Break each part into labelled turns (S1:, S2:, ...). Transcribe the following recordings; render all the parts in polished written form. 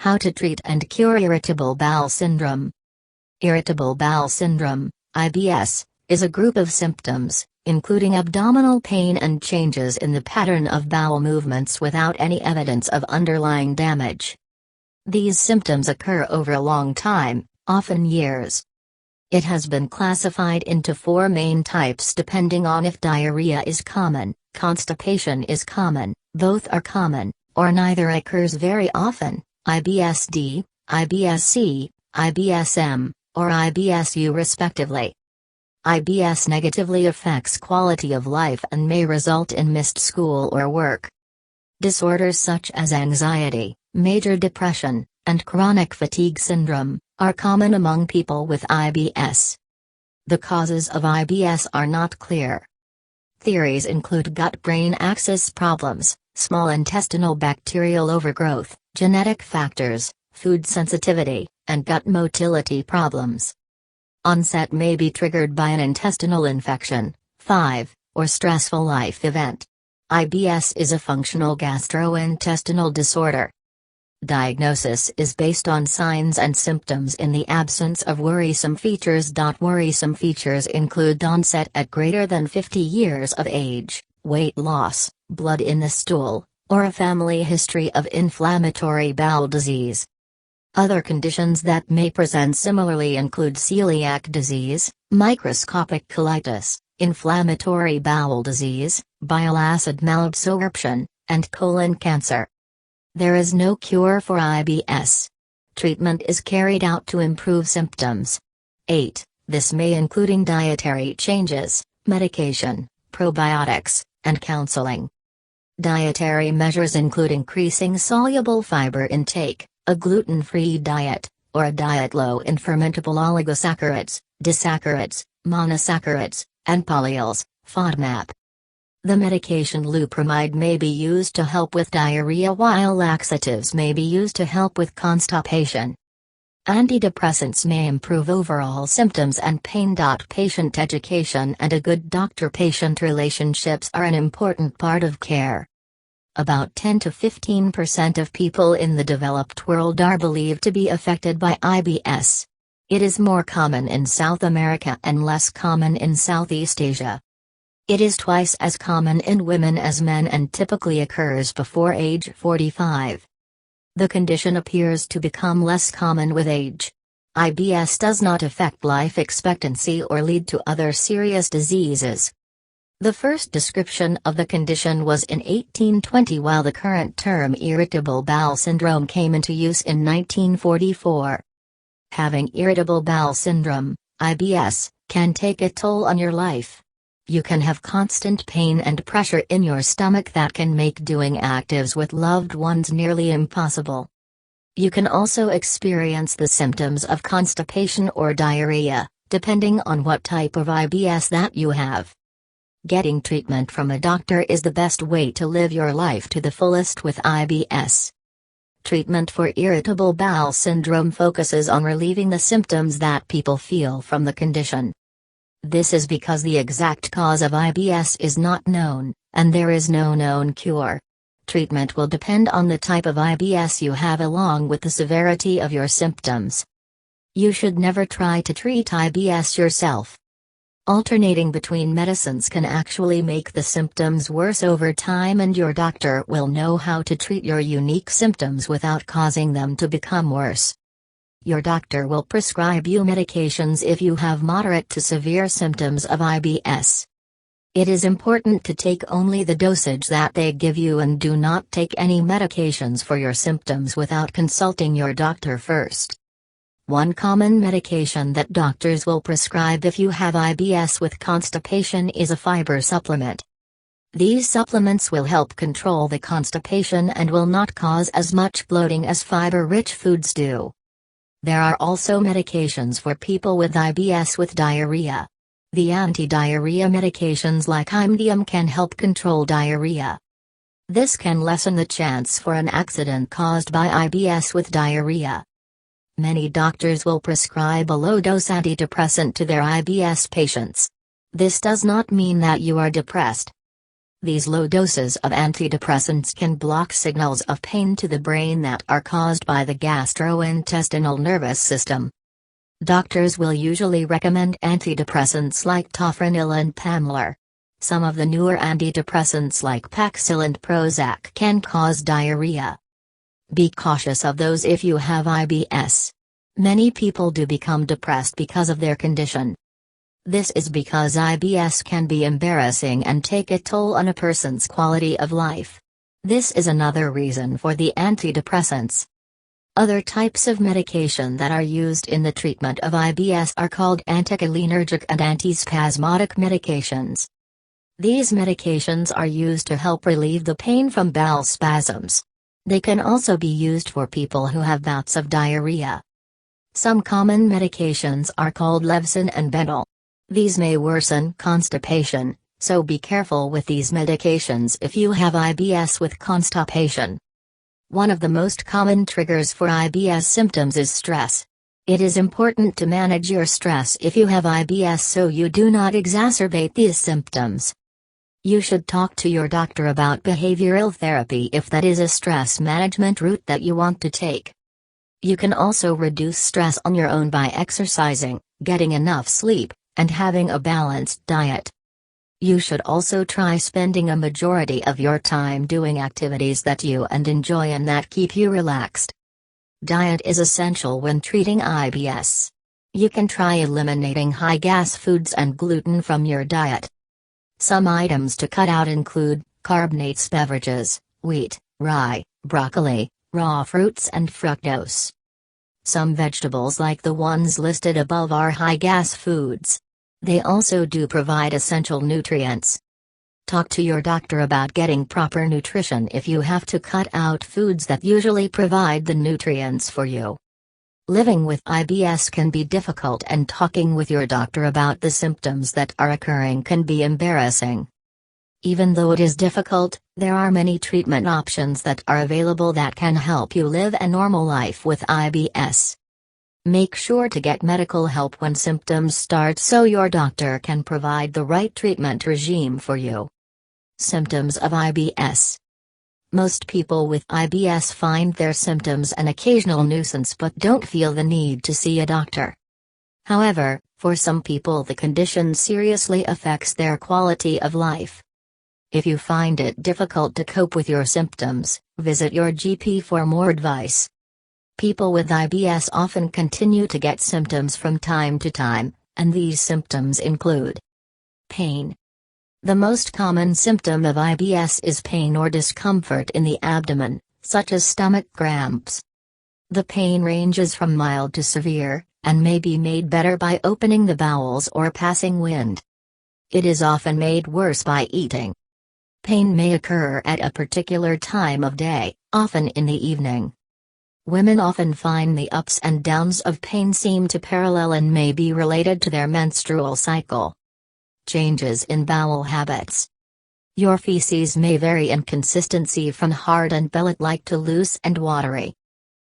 S1: How to treat and cure irritable bowel syndrome. Irritable bowel syndrome, IBS, is a group of symptoms, including abdominal pain and changes in the pattern of bowel movements without any evidence of underlying damage. These symptoms occur over a long time, often years. It has been classified into 4 main types depending on if diarrhea is common, constipation is common, both are common, or neither occurs very often. IBS-D, IBS-C, IBS-M, or IBS-U respectively. IBS negatively affects quality of life and may result in missed school or work. Disorders such as anxiety, major depression, and chronic fatigue syndrome are common among people with IBS. The causes of IBS are not clear. Theories include gut-brain axis problems, small intestinal bacterial overgrowth, genetic factors, food sensitivity, and gut motility problems. Onset may be triggered by an intestinal infection, 5, or stressful life event. IBS is a functional gastrointestinal disorder. Diagnosis is based on signs and symptoms in the absence of worrisome features. Worrisome features include onset at greater than 50 years of age, weight loss, blood in the stool, or a family history of inflammatory bowel disease. Other conditions that may present similarly include celiac disease, microscopic colitis, inflammatory bowel disease, bile acid malabsorption, and colon cancer. There is no cure for IBS. Treatment is carried out to improve symptoms. 8. This may including dietary changes, medication, probiotics, and counseling. Dietary measures include increasing soluble fiber intake, a gluten-free diet, or a diet low in fermentable oligosaccharides, disaccharides, monosaccharides, and polyols, FODMAP. The medication loperamide may be used to help with diarrhea while laxatives may be used to help with constipation. Antidepressants may improve overall symptoms and pain. Patient education and a good doctor-patient relationships are an important part of care. About 10 to 15% of people in the developed world are believed to be affected by IBS. It is more common in South America and less common in Southeast Asia. It is twice as common in women as men and typically occurs before age 45. The condition appears to become less common with age. IBS does not affect life expectancy or lead to other serious diseases. The first description of the condition was in 1820, while the current term irritable bowel syndrome came into use in 1944. Having irritable bowel syndrome, IBS, can take a toll on your life. You can have constant pain and pressure in your stomach that can make doing activities with loved ones nearly impossible. You can also experience the symptoms of constipation or diarrhea, depending on what type of IBS that you have. Getting treatment from a doctor is the best way to live your life to the fullest with IBS. Treatment for irritable bowel syndrome focuses on relieving the symptoms that people feel from the condition. This is because the exact cause of IBS is not known, and there is no known cure. Treatment will depend on the type of IBS you have along with the severity of your symptoms. You should never try to treat IBS yourself. Alternating between medicines can actually make the symptoms worse over time, and your doctor will know how to treat your unique symptoms without causing them to become worse. Your doctor will prescribe you medications if you have moderate to severe symptoms of IBS. It is important to take only the dosage that they give you and do not take any medications for your symptoms without consulting your doctor first. One common medication that doctors will prescribe if you have IBS with constipation is a fiber supplement. These supplements will help control the constipation and will not cause as much bloating as fiber-rich foods do. There are also medications for people with IBS with diarrhea. The anti-diarrhea medications like Imodium can help control diarrhea. This can lessen the chance for an accident caused by IBS with diarrhea. Many doctors will prescribe a low-dose antidepressant to their IBS patients. This does not mean that you are depressed. These low doses of antidepressants can block signals of pain to the brain that are caused by the gastrointestinal nervous system. Doctors will usually recommend antidepressants like Tofranil and Pamlar. Some of the newer antidepressants like Paxil and Prozac can cause diarrhea. Be cautious of those if you have IBS. Many people do become depressed because of their condition. This is because IBS can be embarrassing and take a toll on a person's quality of life. This is another reason for the antidepressants. Other types of medication that are used in the treatment of IBS are called anticholinergic and antispasmodic medications. These medications are used to help relieve the pain from bowel spasms. They can also be used for people who have bouts of diarrhea. Some common medications are called Levsin and Bentyl. These may worsen constipation, so be careful with these medications if you have IBS with constipation. One of the most common triggers for IBS symptoms is stress. It is important to manage your stress if you have IBS so you do not exacerbate these symptoms. You should talk to your doctor about behavioral therapy if that is a stress management route that you want to take. You can also reduce stress on your own by exercising, getting enough sleep, and having a balanced diet. You should also try spending a majority of your time doing activities that you enjoy and that keep you relaxed. Diet is essential when treating IBS. You can try eliminating high-gas foods and gluten from your diet. Some items to cut out include carbonated beverages, wheat, rye, broccoli, raw fruits and fructose. Some vegetables like the ones listed above are high-gas foods. They also do provide essential nutrients. Talk to your doctor about getting proper nutrition if you have to cut out foods that usually provide the nutrients for you. Living with IBS can be difficult and talking with your doctor about the symptoms that are occurring can be embarrassing. Even though it is difficult, there are many treatment options that are available that can help you live a normal life with IBS. Make sure to get medical help when symptoms start so your doctor can provide the right treatment regime for you. Symptoms of IBS. Most people with IBS find their symptoms an occasional nuisance but don't feel the need to see a doctor. However, for some people the condition seriously affects their quality of life. If you find it difficult to cope with your symptoms, visit your GP for more advice. People with IBS often continue to get symptoms from time to time, and these symptoms include pain. The most common symptom of IBS is pain or discomfort in the abdomen, such as stomach cramps. The pain ranges from mild to severe, and may be made better by opening the bowels or passing wind. It is often made worse by eating. Pain may occur at a particular time of day, often in the evening. Women often find the ups and downs of pain seem to parallel and may be related to their menstrual cycle. Changes in bowel habits. Your feces may vary in consistency from hard and pellet-like to loose and watery.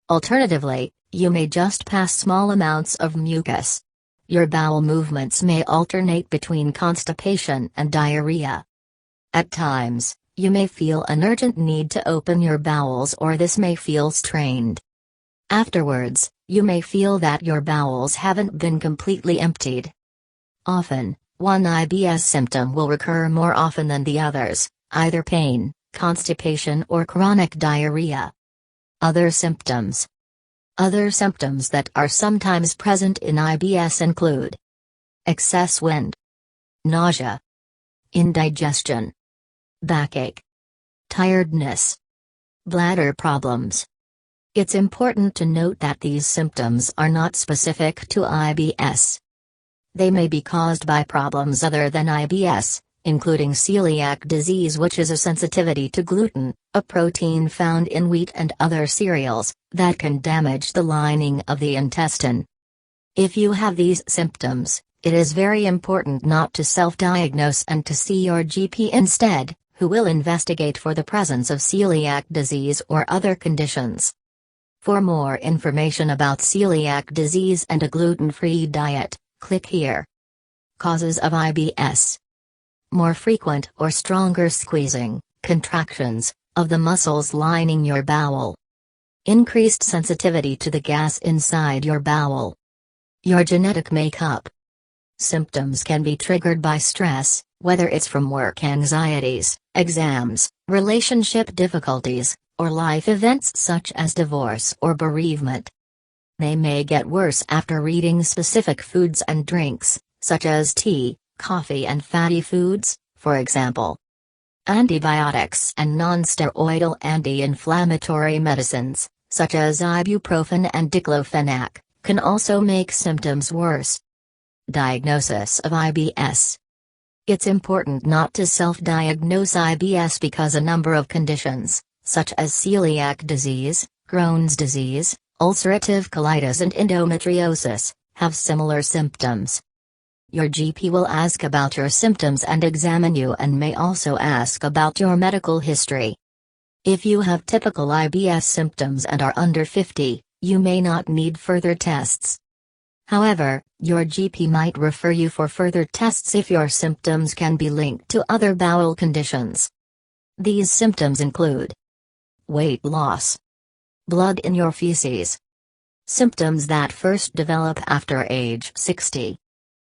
S1: Alternatively, you may just pass small amounts of mucus. Your bowel movements may alternate between constipation and diarrhea. At times, you may feel an urgent need to open your bowels or this may feel strained. Afterwards, you may feel that your bowels haven't been completely emptied. Often, one IBS symptom will recur more often than the others, either pain, constipation or chronic diarrhea. Other symptoms. Other symptoms that are sometimes present in IBS include excess wind, nausea, indigestion, backache, tiredness, bladder problems. It's important to note that these symptoms are not specific to IBS. They may be caused by problems other than IBS, including celiac disease, which is a sensitivity to gluten, a protein found in wheat and other cereals, that can damage the lining of the intestine. If you have these symptoms, it is very important not to self-diagnose and to see your GP instead, who will investigate for the presence of celiac disease or other conditions. For more information about celiac disease and a gluten-free diet, click here. Causes of IBS. more frequent or stronger squeezing, contractions, of the muscles lining your bowel. Increased sensitivity to the gas inside your bowel. Your genetic makeup. Symptoms can be triggered by stress, whether it's from work anxieties, exams, relationship difficulties, or life events such as divorce or bereavement. They may get worse after eating specific foods and drinks, such as tea, coffee and fatty foods, for example. Antibiotics and non-steroidal anti-inflammatory medicines, such as ibuprofen and diclofenac, can also make symptoms worse. Diagnosis of IBS. It's important not to self-diagnose IBS because a number of conditions, such as celiac disease, Crohn's disease, ulcerative colitis and endometriosis, have similar symptoms. Your GP will ask about your symptoms and examine you and may also ask about your medical history. If you have typical IBS symptoms and are under 50, you may not need further tests. However, your GP might refer you for further tests if your symptoms can be linked to other bowel conditions. These symptoms include weight loss, blood in your feces, symptoms that first develop after age 60,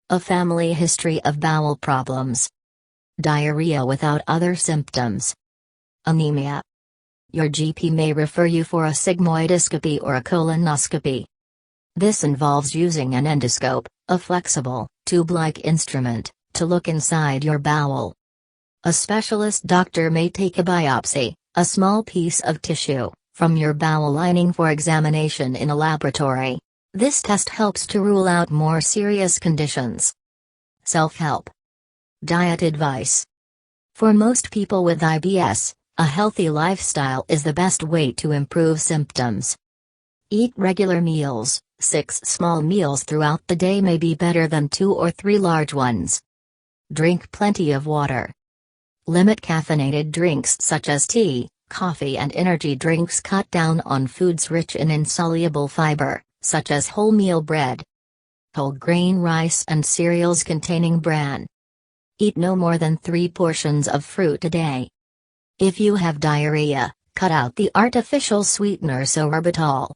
S1: a family history of bowel problems, diarrhea without other symptoms, anemia. Your GP may refer you for a sigmoidoscopy or a colonoscopy. This involves using an endoscope, a flexible, tube-like instrument, to look inside your bowel. A specialist doctor may take a biopsy, a small piece of tissue, from your bowel lining for examination in a laboratory. This test helps to rule out more serious conditions. Self-help. Diet advice. For most people with IBS, a healthy lifestyle is the best way to improve symptoms. Eat regular meals. 6 small meals throughout the day may be better than 2 or 3 large ones. Drink plenty of water. Limit caffeinated drinks such as tea, coffee and energy drinks. Cut down on foods rich in insoluble fiber, such as wholemeal bread, whole grain rice and cereals containing bran. Eat no more than 3 portions of fruit a day. If you have diarrhea, cut out the artificial sweetener sorbitol.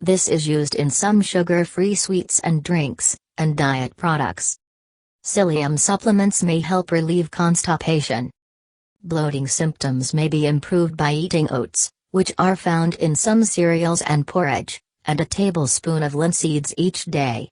S1: This is used in some sugar-free sweets and drinks, and diet products. Psyllium supplements may help relieve constipation. Bloating symptoms may be improved by eating oats, which are found in some cereals and porridge, and a tablespoon of linseeds each day.